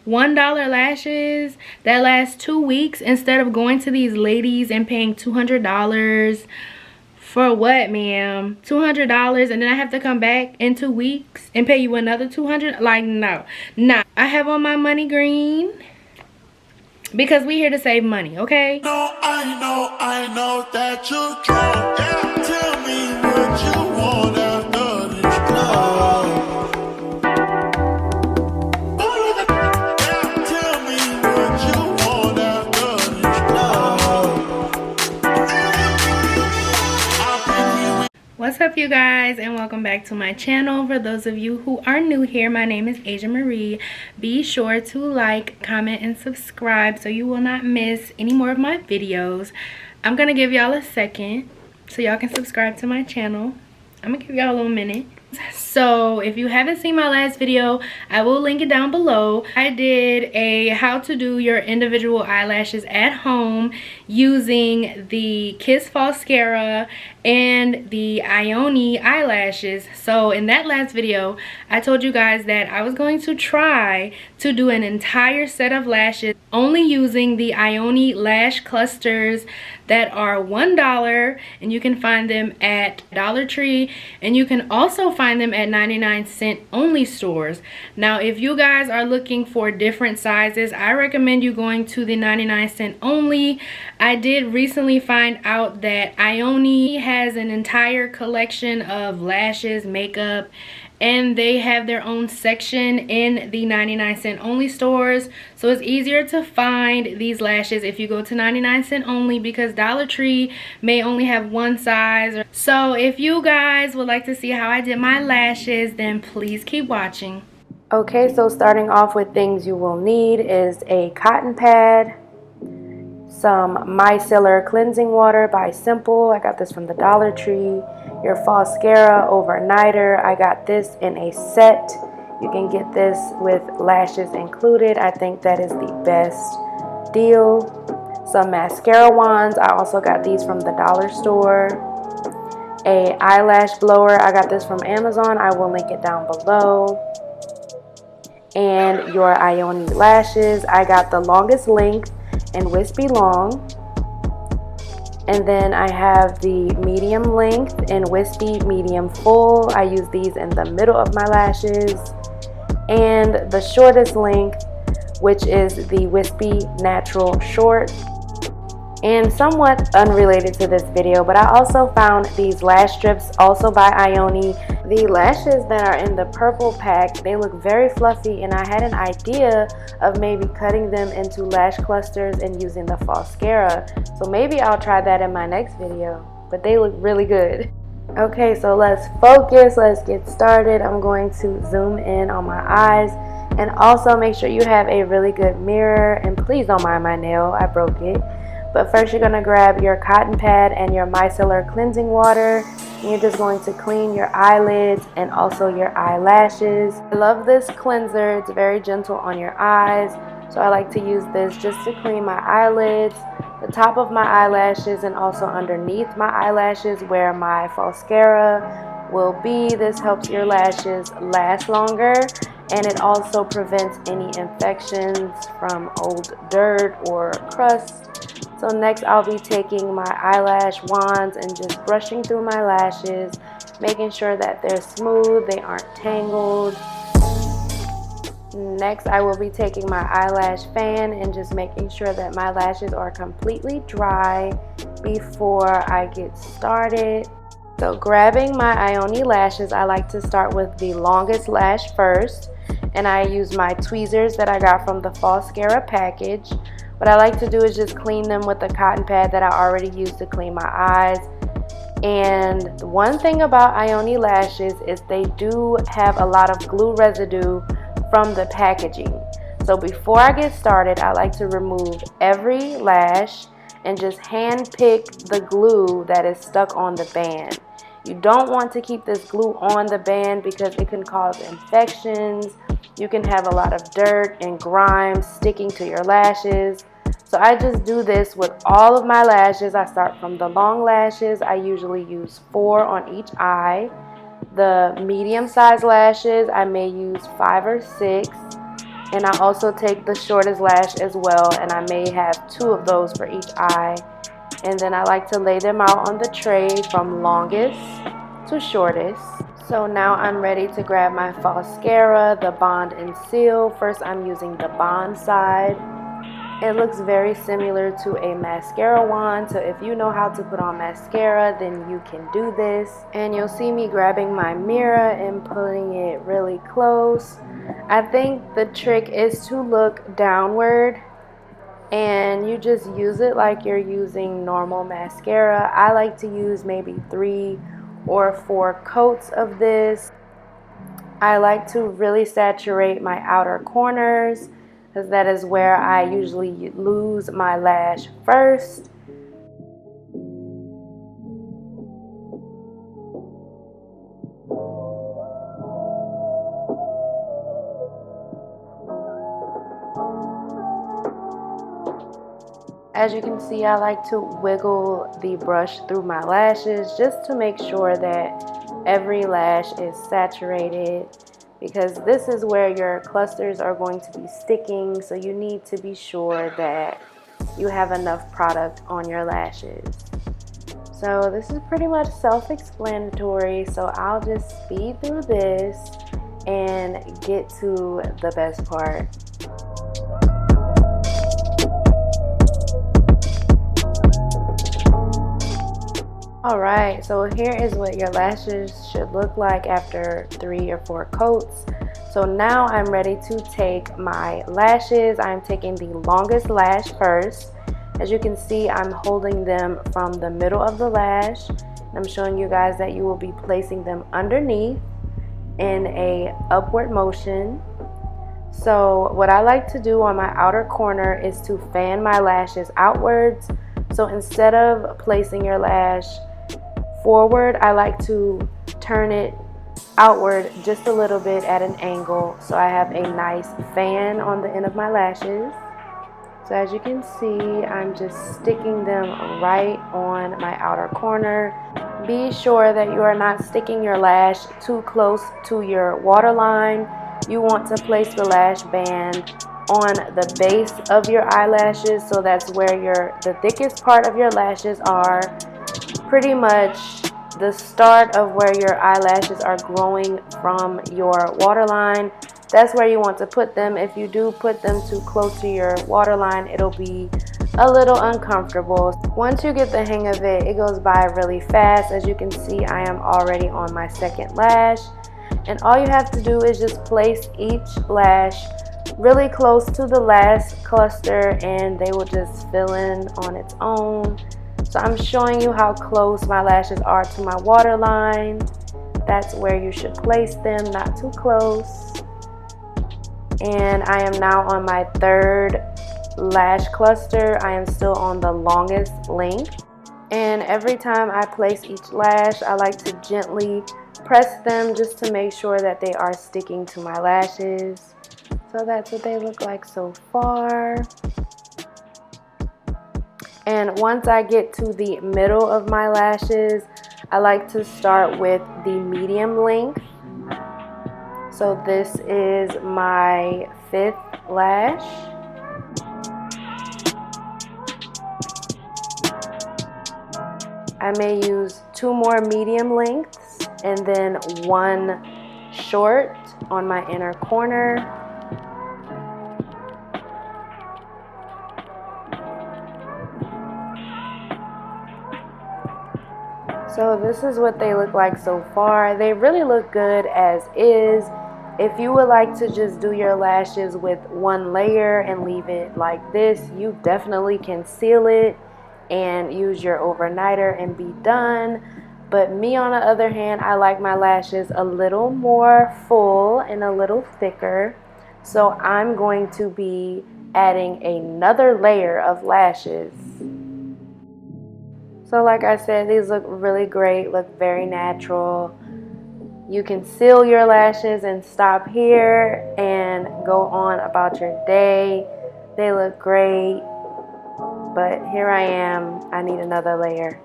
$1 lashes that last 2 weeks instead of going to these ladies and paying $200 for what, ma'am? $200 and then I have to come back in 2 weeks and pay you another $200? Like, no. Nah. I have on my money green because we here to save money, okay? No, I know that you're drunk. Yeah. Tell me what you want after this club. Tell me what you want after this club. What's up, you guys, and welcome back to my channel. For those of you who are new here, my name is Asia Marie. Be sure to like, comment, and subscribe so you will not miss any more of my videos. I'm gonna give y'all a second so y'all can subscribe to my channel. I'm gonna give y'all a little minute. So if you haven't seen my last video, I will link it down below. I did a how to do your individual eyelashes at home using the Kiss Falscara and the Ioni eyelashes. So in that last video, I told you guys that I was going to try to do an entire set of lashes only using the Ioni lash clusters that are $1, and you can find them at Dollar Tree, and you can also find them at 99-cent only stores. Now if you guys are looking for different sizes, I recommend you going to the 99-cent only. I did recently find out that Ioni has an entire collection of lashes, makeup, and they have their own section in the 99-cent only stores, so it's easier to find these lashes if you go to 99-cent only, because Dollar Tree may only have one size. So if you guys would like to see how I did my lashes, then please keep watching. Okay, so starting off with things you will need is a cotton pad, some Micellar cleansing water by Simple. I got this from the Dollar Tree. Your Falscara overnighter. I got this in a set. You can get this with lashes included. I think that is the best deal. Some mascara wands. I also got these from the dollar store. A eyelash blower. I got this from Amazon. I will link it down below. And your Ioni lashes. I got the longest length and wispy long. And then I have the medium length and wispy medium full. I use these in the middle of my lashes. And the shortest length, which is the wispy natural short. And somewhat unrelated to this video, but I also found these lash strips also by Ioni. The lashes that are in the purple pack, they look very fluffy, and I had an idea of maybe cutting them into lash clusters and using the Falscara. So maybe I'll try that in my next video, but they look really good. Okay, so let's focus, let's get started. I'm going to zoom in on my eyes, and also make sure you have a really good mirror, and please don't mind my nail, I broke it. But first you're going to grab your cotton pad and your micellar cleansing water. And you're just going to clean your eyelids and also your eyelashes. I love this cleanser. It's very gentle on your eyes. So I like to use this just to clean my eyelids, the top of my eyelashes, and also underneath my eyelashes where my Falscara will be. This helps your lashes last longer, and it also prevents any infections from old dirt or crust. So next I'll be taking my eyelash wands and just brushing through my lashes, making sure that they're smooth, they aren't tangled. Next I will be taking my eyelash fan and just making sure that my lashes are completely dry before I get started. So grabbing my Ioni lashes, I like to start with the longest lash first, and I use my tweezers that I got from the Falscara package. What I like to do is just clean them with the cotton pad that I already used to clean my eyes. And one thing about Ioni lashes is they do have a lot of glue residue from the packaging. So before I get started, I like to remove every lash and just hand pick the glue that is stuck on the band. You don't want to keep this glue on the band because it can cause infections. You can have a lot of dirt and grime sticking to your lashes. So I just do this with all of my lashes. I start from the long lashes. I usually use 4 on each eye. The medium sized lashes, I may use 5 or 6. And I also take the shortest lash as well, and I may have 2 of those for each eye. And then I like to lay them out on the tray from longest to shortest. So now I'm ready to grab my Falscara, the Bond and Seal. First I'm using the Bond side. It looks very similar to a mascara wand, so if you know how to put on mascara, then you can do this. And you'll see me grabbing my mirror and putting it really close. I think the trick is to look downward and you just use it like you're using normal mascara. I like to use maybe 3 or 4 coats of this. I like to really saturate my outer corners, because that is where I usually lose my lash first. As you can see, I like to wiggle the brush through my lashes just to make sure that every lash is saturated, because this is where your clusters are going to be sticking, so you need to be sure that you have enough product on your lashes. So this is pretty much self-explanatory, so I'll just speed through this and get to the best part. Alright, so here is what your lashes should look like after 3 or 4 coats. So now I'm ready to take my lashes. I'm taking the longest lash first. As you can see, I'm holding them from the middle of the lash. I'm showing you guys that you will be placing them underneath in a upward motion. So what I like to do on my outer corner is to fan my lashes outwards. So instead of placing your lash forward, I like to turn it outward just a little bit at an angle, so I have a nice fan on the end of my lashes. So as you can see, I'm just sticking them right on my outer corner. Be sure that you are not sticking your lash too close to your waterline. You want to place the lash band on the base of your eyelashes, so that's where the thickest part of your lashes are. Pretty much the start of where your eyelashes are growing from your waterline. That's where you want to put them. If you do put them too close to your waterline, it'll be a little uncomfortable. Once you get the hang of it, it goes by really fast. As you can see, I am already on my second lash. And all you have to do is just place each lash really close to the last cluster, and they will just fill in on its own. So I'm showing you how close my lashes are to my waterline. That's where you should place them, not too close. And I am now on my third lash cluster. I am still on the longest length. And every time I place each lash, I like to gently press them just to make sure that they are sticking to my lashes. So that's what they look like so far. And once I get to the middle of my lashes, I like to start with the medium length. So this is my 5th lash. I may use 2 more medium lengths and then 1 short on my inner corner. So this is what they look like so far. They really look good as is. If you would like to just do your lashes with 1 layer and leave it like this, you definitely can seal it and use your overnighter and be done. But me, on the other hand, I like my lashes a little more full and a little thicker. So I'm going to be adding another layer of lashes. So like I said, these look really great, look very natural. You can seal your lashes and stop here and go on about your day. They look great, but here I am, I need another layer.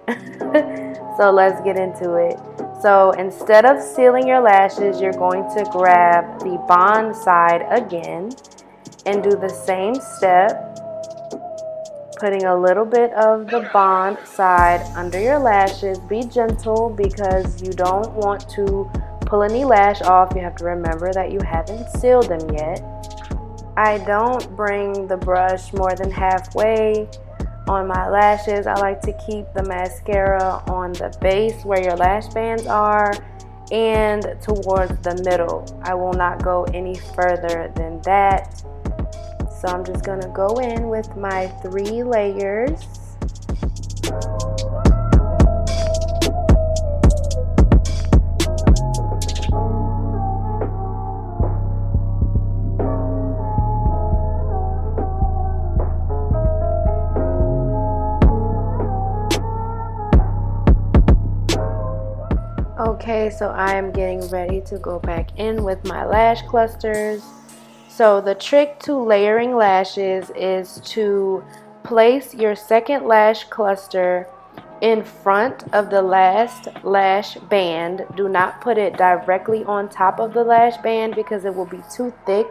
So let's get into it. So instead of sealing your lashes, you're going to grab the bond side again, and do the same step, putting a little bit of the bond side under your lashes. Be gentle because you don't want to pull any lash off. You have to remember that you haven't sealed them yet. I don't bring the brush more than halfway on my lashes. I like to keep the mascara on the base where your lash bands are and towards the middle. I will not go any further than that. So I'm just going to go in with my 3 layers. Okay, so I am getting ready to go back in with my lash clusters. So the trick to layering lashes is to place your second lash cluster in front of the last lash band. Do not put it directly on top of the lash band because it will be too thick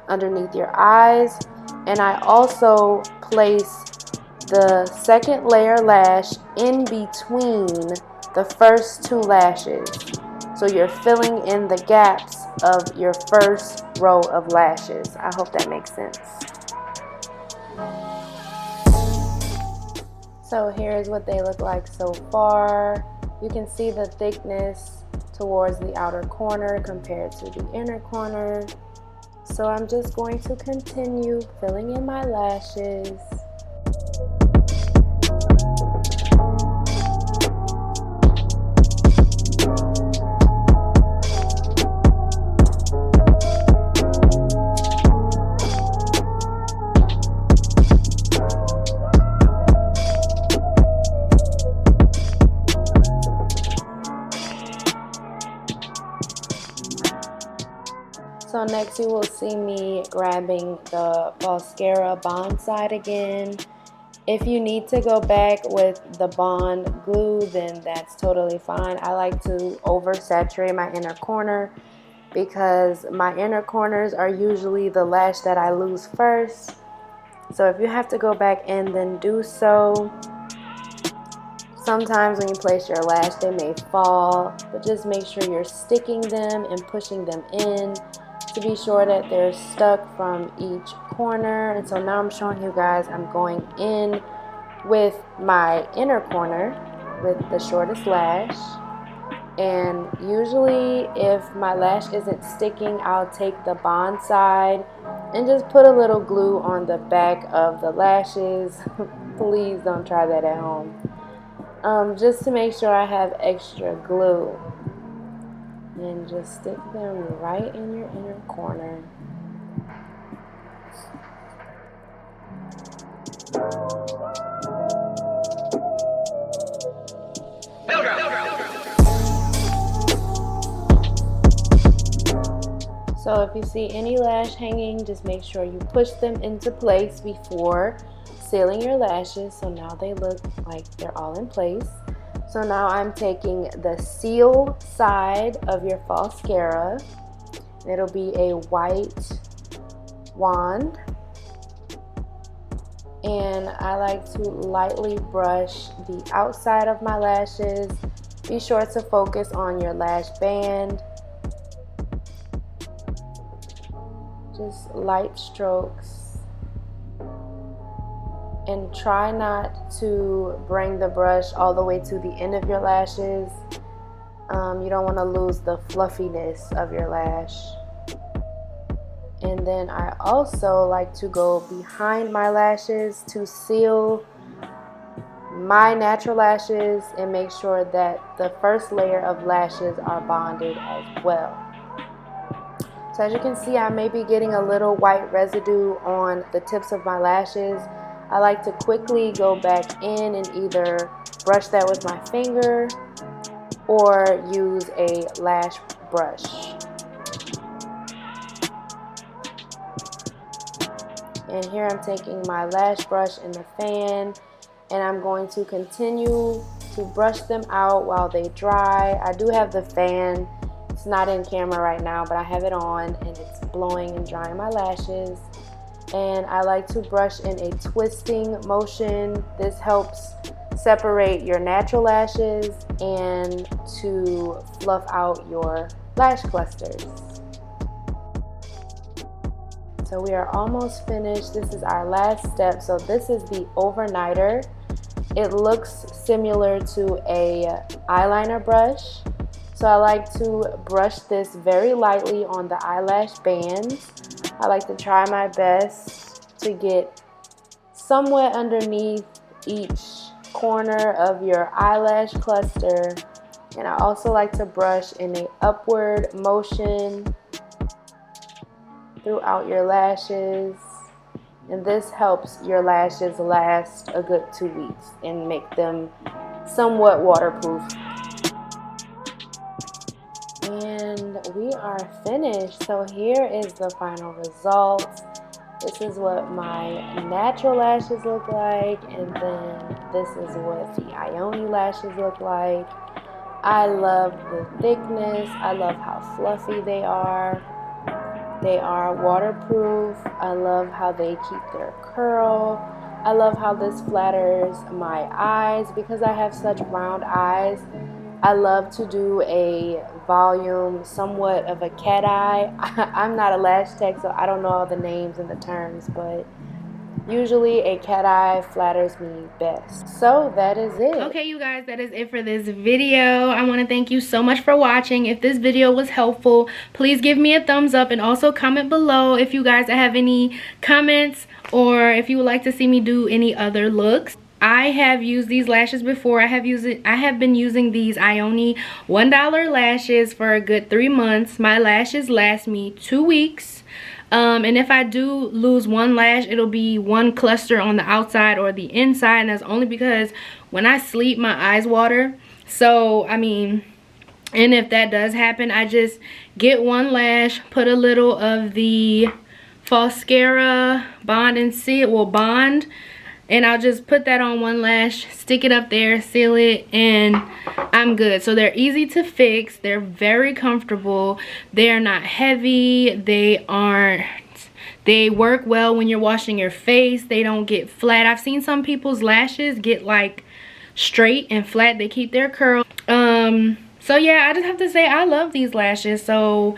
underneath your eyes. And I also place the second layer lash in between the first 2 lashes. So you're filling in the gaps of your first row of lashes. I hope that makes sense. So here's what they look like so far. You can see the thickness towards the outer corner compared to the inner corner. So I'm just going to continue filling in my lashes. So next you will see me grabbing the Falscara bond side again. If you need to go back with the bond glue, then that's totally fine. I like to oversaturate my inner corner because my inner corners are usually the lash that I lose first. So if you have to go back in, then do so. Sometimes when you place your lash, they may fall, but just make sure you're sticking them and pushing them in to be sure that they're stuck from each corner. And so now I'm showing you guys I'm going in with my inner corner with the shortest lash. And usually if my lash isn't sticking, I'll take the bond side and just put a little glue on the back of the lashes. Please don't try that at home. Just to make sure I have extra glue. And just stick them right in your inner corner. So if you see any lash hanging, just make sure you push them into place before sealing your lashes. So now they look like they're all in place. So now I'm taking the seal side of your Falscara. It'll be a white wand. And I like to lightly brush the outside of my lashes. Be sure to focus on your lash band. Just light strokes. And try not to bring the brush all the way to the end of your lashes. You don't want to lose the fluffiness of your lash. And then I also like to go behind my lashes to seal my natural lashes and make sure that the first layer of lashes are bonded as well. So as you can see, I may be getting a little white residue on the tips of my lashes. I like to quickly go back in and either brush that with my finger or use a lash brush. And here I'm taking my lash brush in the fan and I'm going to continue to brush them out while they dry. I do have the fan. It's not in camera right now, but I have it on and it's blowing and drying my lashes. and I like to brush in a twisting motion. This helps separate your natural lashes and to fluff out your lash clusters. So we are almost finished. This is our last step. So this is the overnighter. It looks similar to a eyeliner brush. So I like to brush this very lightly on the eyelash bands. I like to try my best to get somewhat underneath each corner of your eyelash cluster. And I also like to brush in an upward motion throughout your lashes, and this helps your lashes last a good 2 weeks and make them somewhat waterproof. And we are finished. So here is the final result. This is what my natural lashes look like, and then this is what the Ioni lashes look like. I love the thickness. I love how fluffy they are. They are waterproof. I love how they keep their curl. I love how this flatters my eyes because I have such round eyes. I love to do a volume, somewhat of a cat eye. I'm not a lash tech, so I don't know all the names and the terms, but usually a cat eye flatters me best. So that is it. Okay, you guys, that is it for this video. I want to thank you so much for watching. If this video was helpful, please give me a thumbs up and also comment below if you guys have any comments or if you would like to see me do any other looks. I have used these lashes before. I have been using these Ioni $1 lashes for a good 3 months. My lashes last me 2 weeks. And if I do lose one lash, it'll be one cluster on the outside or the inside, and that's only because when I sleep my eyes water. So I mean, and if that does happen, I just get one lash, put a little of the Falscara bond and seal, well, bond, and I'll just put that on one lash, stick it up there, seal it, and I'm good. So they're easy to fix. They're very comfortable. They're not heavy. They work well when you're washing your face. They don't get flat. I've seen some people's lashes get like straight and flat. They keep their curl. So yeah, I just have to say I love these lashes. So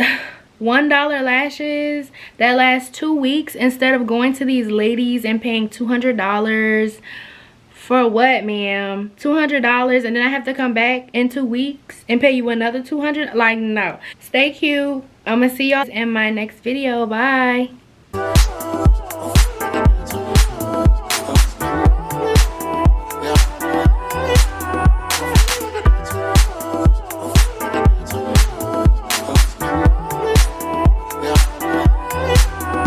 $1 lashes that last 2 weeks instead of going to these ladies and paying $200 for what, ma'am? $200, and then I have to come back in 2 weeks and pay you another $200? Like, no. Stay cute. I'm gonna see y'all in my next video. Bye.